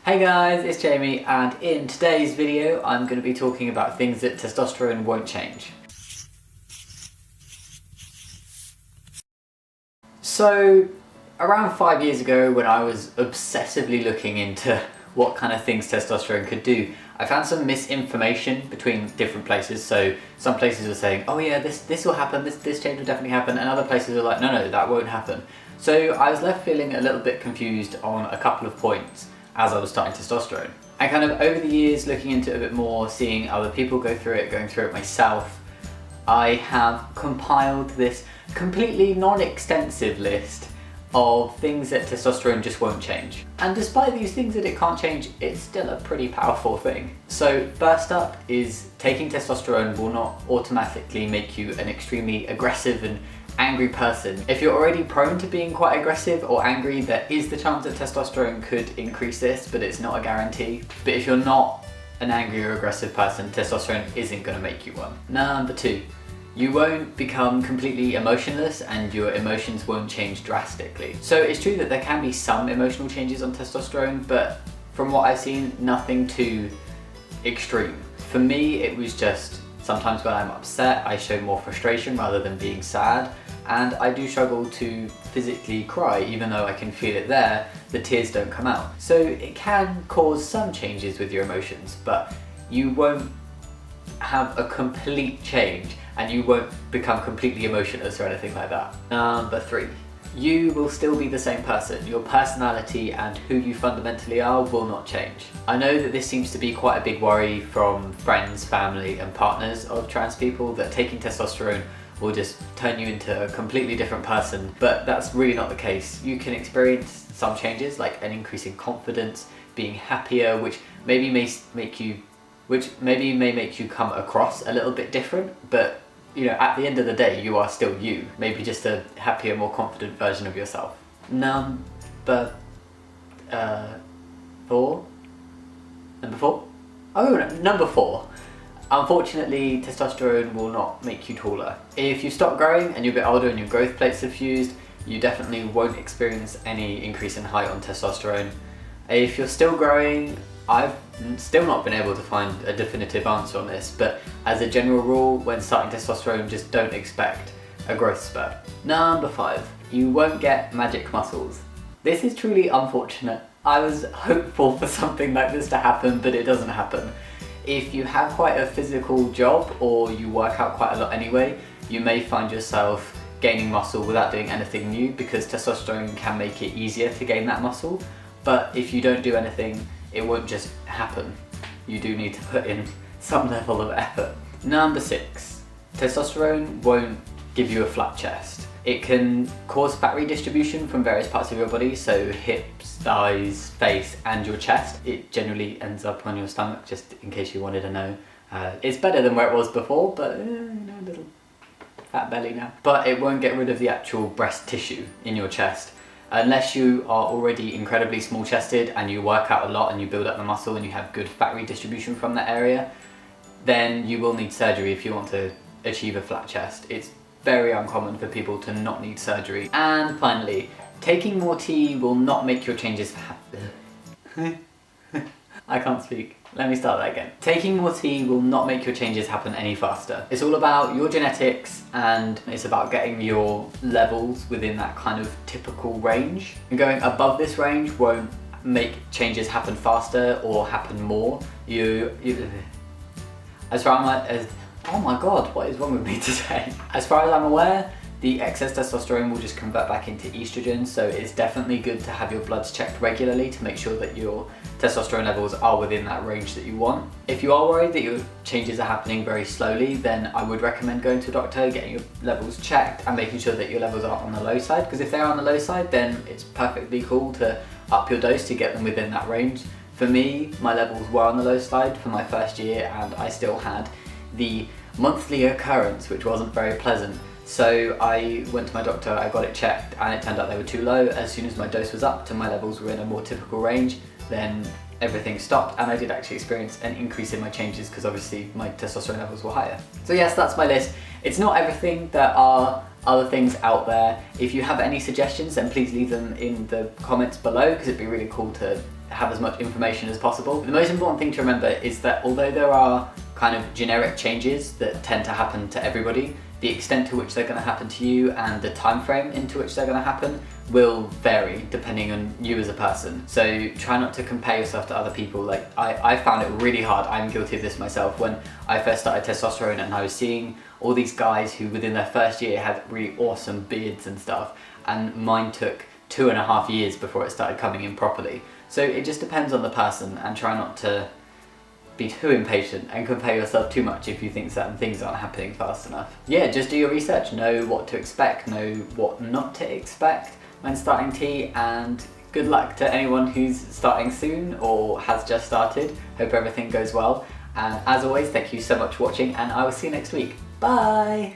Hey guys, it's Jamie, and in today's video I'm going to be talking about things that testosterone won't change. So, around 5 years ago, when I was obsessively looking into what kind of things testosterone could do, I found some misinformation between different places. So some places were saying, oh yeah, this will happen, this change will definitely happen, and other places were like, no, that won't happen. So I was left feeling a little bit confused on a couple of points as I was starting testosterone. And kind of over the years, looking into it a bit more, seeing other people go through it, going through it myself, I have compiled this completely non-extensive list of things that testosterone just won't change. And despite these things that it can't change, it's still a pretty powerful thing. So first up is taking testosterone will not automatically make you an extremely aggressive and angry person. If you're already prone to being quite aggressive or angry, there is the chance that testosterone could increase this, but it's not a guarantee. But if you're not an angry or aggressive person, testosterone isn't going to make you one. Number 2. You won't become completely emotionless and your emotions won't change drastically. So it's true that there can be some emotional changes on testosterone, but from what I've seen, nothing too extreme. For me, it was just sometimes when I'm upset, I show more frustration rather than being sad, and I do struggle to physically cry. Even though I can feel it there, the tears don't come out. So it can cause some changes with your emotions, but you won't have a complete change and you won't become completely emotionless or anything like that. Number 3. You will still be the same person. Your personality and who you fundamentally are will not change. I know that this seems to be quite a big worry from friends, family and partners of trans people, that taking testosterone will just turn you into a completely different person, but that's really not the case. You can experience some changes, like an increase in confidence, being happier, which maybe may make you come across a little bit different, but you know, at the end of the day, you are still you. Maybe just a happier, more confident version of yourself. Number 4? Oh, no, number 4. Unfortunately, testosterone will not make you taller. If you stop growing and you're a bit older and your growth plates have fused, you definitely won't experience any increase in height on testosterone. If you're still growing, I've still not been able to find a definitive answer on this, but as a general rule, when starting testosterone, just don't expect a growth spurt. Number 5, you won't get magic muscles. This is truly unfortunate. I was hopeful for something like this to happen, but it doesn't happen. If you have quite a physical job or you work out quite a lot anyway, you may find yourself gaining muscle without doing anything new, because testosterone can make it easier to gain that muscle. But if you don't do anything, it won't just happen. You do need to put in some level of effort. Number 6, testosterone won't give you a flat chest. It can cause fat redistribution from various parts of your body, so hips, thighs, face and your chest. It generally ends up on your stomach, just in case you wanted to know. It's better than where it was before, but you know, a little fat belly now. But it won't get rid of the actual breast tissue in your chest. Unless you are already incredibly small chested and you work out a lot and you build up the muscle and you have good fat redistribution from that area, then you will need surgery if you want to achieve a flat chest. It's very uncommon for people to not need surgery. And finally, taking more tea will not make your changes happen. I can't speak. Let me start that again. Taking more tea will not make your changes happen any faster. It's all about your genetics and it's about getting your levels within that kind of typical range. And going above this range won't make changes happen faster or happen more. As far as oh my god, what is wrong with me today? As far as I'm aware, the excess testosterone will just convert back into estrogen, so it's definitely good to have your bloods checked regularly to make sure that your testosterone levels are within that range that you want. If you are worried that your changes are happening very slowly, then I would recommend going to a doctor, getting your levels checked and making sure that your levels aren't on the low side, because if they're on the low side, then it's perfectly cool to up your dose to get them within that range. For me, my levels were on the low side for my first year and I still had the monthly occurrence, which wasn't very pleasant. So I went to my doctor, I got it checked and it turned out they were too low. As soon as my dose was up to my levels were in a more typical range, then everything stopped and I did actually experience an increase in my changes because obviously my testosterone levels were higher. So yes, that's my list. It's not everything. There are other things out there. If you have any suggestions, then please leave them in the comments below because it'd be really cool to have as much information as possible. The most important thing to remember is that although there are kind of generic changes that tend to happen to everybody, the extent to which they're going to happen to you and the time frame into which they're going to happen will vary depending on you as a person. So try not to compare yourself to other people. Like I found it really hard, I'm guilty of this myself, when I first started testosterone and I was seeing all these guys who within their first year had really awesome beards and stuff, and mine took 2.5 years before it started coming in properly. So it just depends on the person, and try not to be too impatient and compare yourself too much if you think certain things aren't happening fast enough. Yeah, just do your research, know what to expect, know what not to expect when starting T, and good luck to anyone who's starting soon or has just started. Hope everything goes well, and as always, thank you so much for watching, and I will see you next week. Bye!